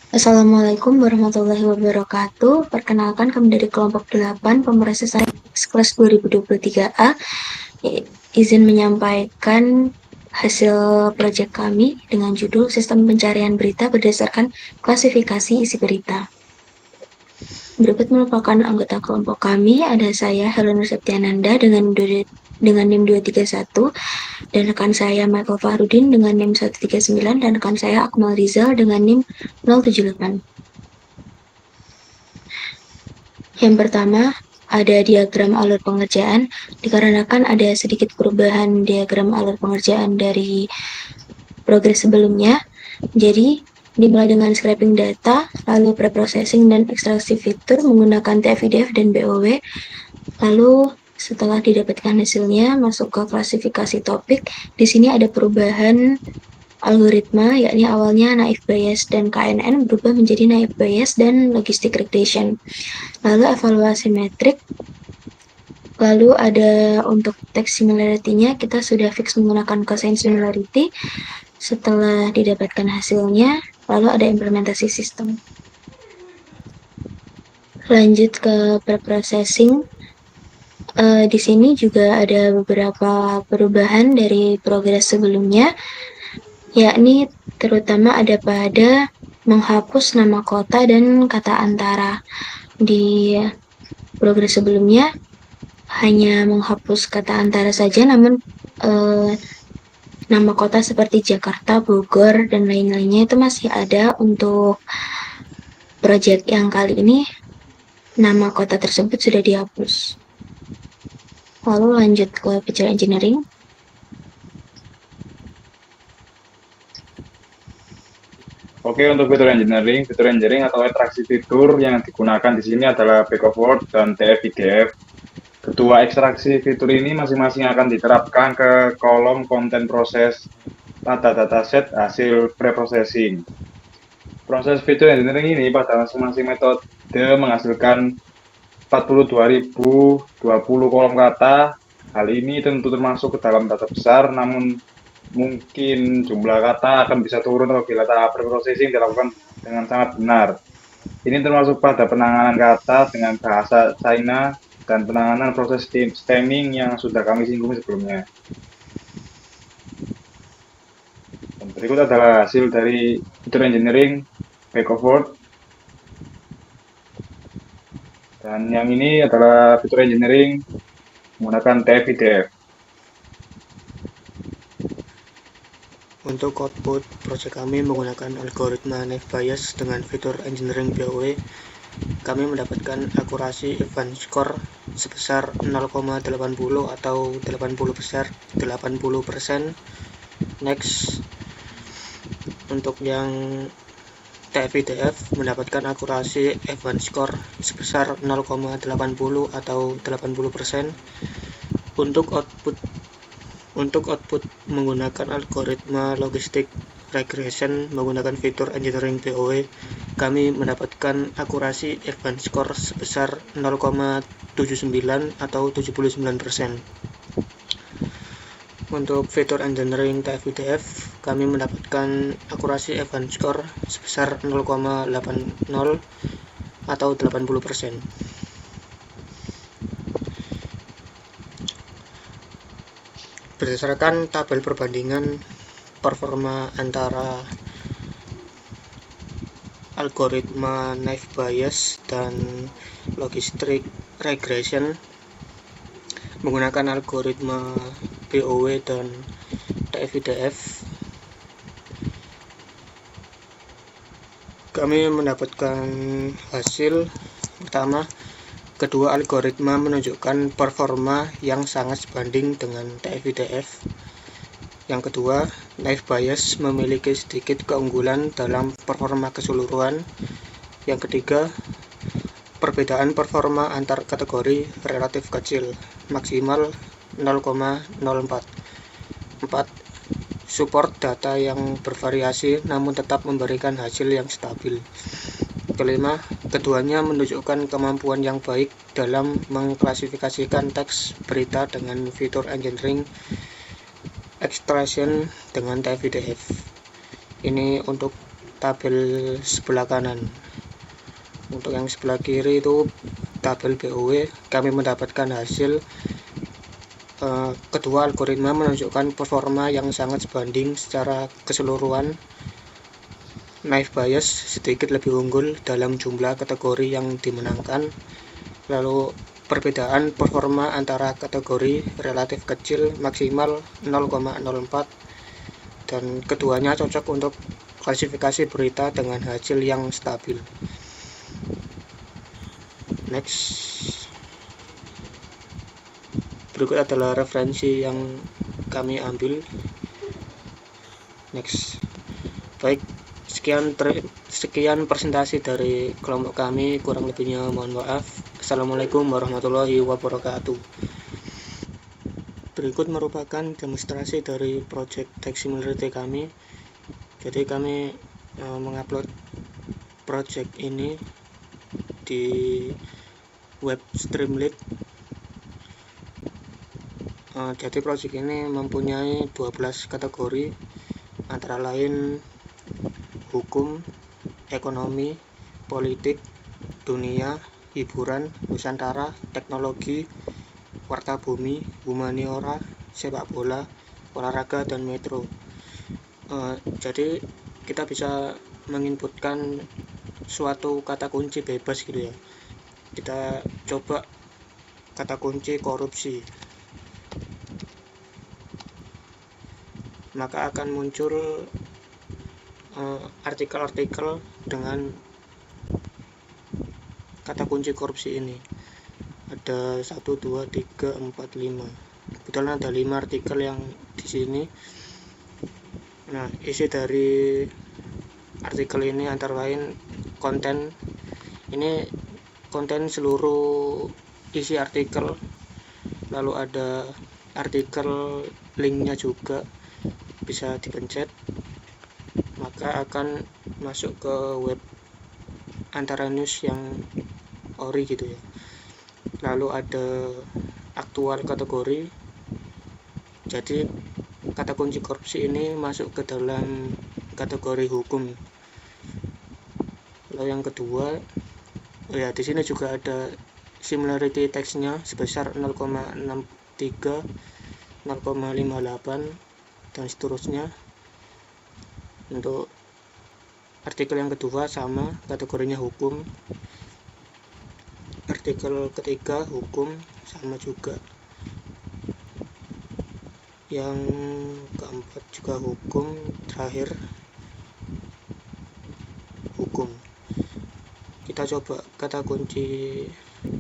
Assalamualaikum warahmatullahi wabarakatuh. Perkenalkan kami dari kelompok 8 Pemeriksa Sains kelas 2023A. Izin menyampaikan hasil proyek kami dengan judul Sistem Pencarian Berita berdasarkan klasifikasi isi berita. Berikut merupakan anggota kelompok kami, ada saya Helena Septiananda dengan NIM 231, dan rekan saya Michael Fahrudin dengan NIM 139, dan rekan saya Akmal Rizal dengan NIM 078. Yang pertama, ada diagram alur pengerjaan, dikarenakan ada sedikit perubahan diagram alur pengerjaan dari progres sebelumnya. Jadi, dimulai dengan scraping data, lalu preprocessing dan ekstraksi fitur menggunakan TF-IDF dan BOW, lalu setelah didapatkan hasilnya, masuk ke klasifikasi topik. Di sini ada perubahan algoritma, yakni awalnya naif bias dan KNN berubah menjadi naif bias dan logistic regression. Lalu evaluasi metrik, lalu ada untuk text similarity-nya kita sudah fix menggunakan cosine similarity. Setelah didapatkan hasilnya, lalu ada implementasi sistem. Lanjut ke preprocessing. Di sini juga ada beberapa perubahan dari progres sebelumnya, yakni terutama ada pada menghapus nama kota dan kata antara. Di progres sebelumnya hanya menghapus kata antara saja, namun nama kota seperti Jakarta, Bogor, dan lain-lainnya itu masih ada. Untuk proyek yang kali ini, nama kota tersebut sudah dihapus. Lalu lanjut ke feature engineering. Oke, untuk fitur engineering atau ekstraksi fitur yang digunakan di sini adalah backward dan TF-IDF. Kedua ekstraksi fitur ini masing-masing akan diterapkan ke kolom konten proses pada dataset hasil preprocessing. Proses fitur engineering ini pada masing-masing metode menghasilkan 42.020 kolom kata. Hal ini tentu termasuk ke dalam data besar, namun mungkin jumlah kata akan bisa turun apabila tahap preprocessing dilakukan dengan sangat benar. Ini termasuk pada penanganan kata dengan bahasa China dan penanganan proses stemming yang sudah kami singgung sebelumnya. Dan berikut adalah hasil dari fitur engineering backward. Dan yang ini adalah fitur engineering menggunakan TF-IDF. Untuk output project kami menggunakan algoritma naif bias dengan fitur engineering BOW. Kami mendapatkan akurasi event score sebesar 0,80 atau 80%. Next, untuk yang TF-IDF mendapatkan akurasi event score sebesar 0,80 atau 80%. Untuk output menggunakan algoritma logistic regression menggunakan fitur engineering BOW, kami mendapatkan akurasi event score sebesar 0,79 atau 79%. Untuk fitur engineering TF-IDF, kami mendapatkan akurasi event score sebesar 0,80 atau 80%. Berdasarkan tabel perbandingan performa antara algoritma naif bias dan logistic regression menggunakan algoritma BOW dan TF-IDF, kami mendapatkan hasil pertama. Kedua algoritma menunjukkan performa yang sangat sebanding dengan TF-IDF. Yang kedua, naif bias memiliki sedikit keunggulan dalam performa keseluruhan. Yang ketiga, perbedaan performa antar kategori relatif kecil, maksimal 0,04. 4. Support data yang bervariasi namun tetap memberikan hasil yang stabil. Kelima, keduanya menunjukkan kemampuan yang baik dalam mengklasifikasikan teks berita dengan fitur engineering extraction dengan TF-IDF. Ini untuk tabel sebelah kanan. Untuk yang sebelah kiri itu tabel BOW, kami mendapatkan hasil kedua algoritma menunjukkan performa yang sangat sebanding secara keseluruhan. Naive Bayes sedikit lebih unggul dalam jumlah kategori yang dimenangkan, lalu perbedaan performa antara kategori relatif kecil, maksimal 0,04, dan keduanya cocok untuk klasifikasi berita dengan hasil yang stabil. Next. Berikut adalah referensi yang kami ambil. Next. Baik, sekian presentasi dari kelompok kami, kurang lebihnya mohon maaf. Assalamualaikum warahmatullahi wabarakatuh. Berikut merupakan demonstrasi dari project text similarity kami. Jadi kami mengupload project ini di web Streamlit. Jadi project ini mempunyai 12 kategori, antara lain hukum, ekonomi, politik, dunia, hiburan, nusantara, teknologi, warta bumi, humaniora, sepak bola, olahraga, dan metro. Jadi kita bisa menginputkan suatu kata kunci bebas gitu ya. Kita coba kata kunci korupsi, maka akan muncul artikel-artikel dengan kata kunci korupsi ini. Ada 1, 2, 3, 4, 5. Kebetulan ada 5 artikel yang di sini. Nah, isi dari artikel ini antara lain konten. Ini konten seluruh isi artikel. Lalu ada artikel linknya juga, bisa dipencet, maka akan masuk ke web antara news yang ori gitu ya. Lalu ada aktual kategori. Jadi kata kunci korupsi ini masuk ke dalam kategori hukum. Lalu yang kedua, ya di sini juga ada similarity text-nya sebesar 0,63, 0,58 dan seterusnya. Untuk artikel yang kedua sama, kategorinya hukum. Artikel ketiga hukum, sama juga. Yang keempat juga hukum, terakhir hukum. Kita coba kata kunci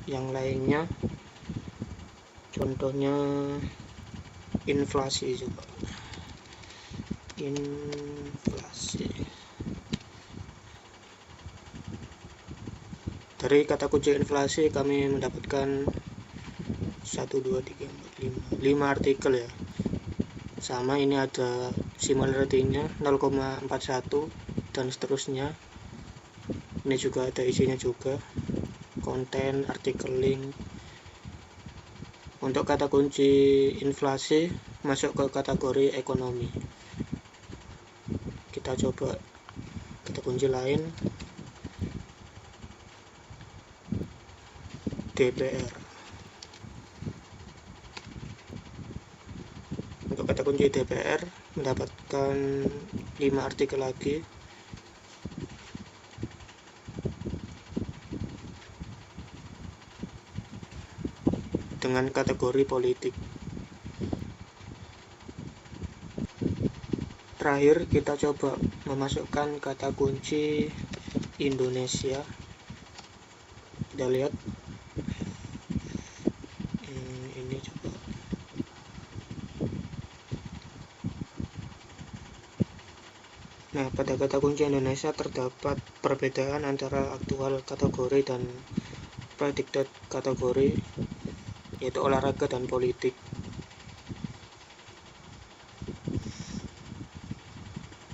yang lainnya, contohnya inflasi juga. Inflasi. Dari kata kunci inflasi kami mendapatkan 1, 2, 3, 4, 5 artikel ya. Sama, ini ada similarity-nya 0,41 dan seterusnya. Ini juga ada isinya juga, konten, artikel, link. Untuk kata kunci inflasi masuk ke kategori ekonomi. Kita coba kata kunci lain, DPR. Untuk kata kunci DPR mendapatkan 5 artikel lagi. Dengan kategori politik. Terakhir kita coba memasukkan kata kunci Indonesia. Kita lihat ini coba. Nah, pada kata kunci Indonesia terdapat perbedaan antara aktual kategori dan predicted kategori, yaitu olahraga dan politik.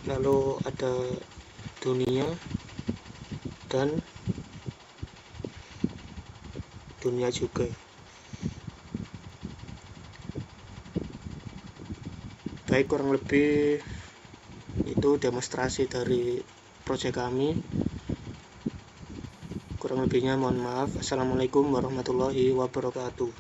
Lalu ada dunia dan dunia juga. Baik, kurang lebih itu demonstrasi dari proyek kami. Kurang lebihnya mohon maaf. Assalamualaikum warahmatullahi wabarakatuh.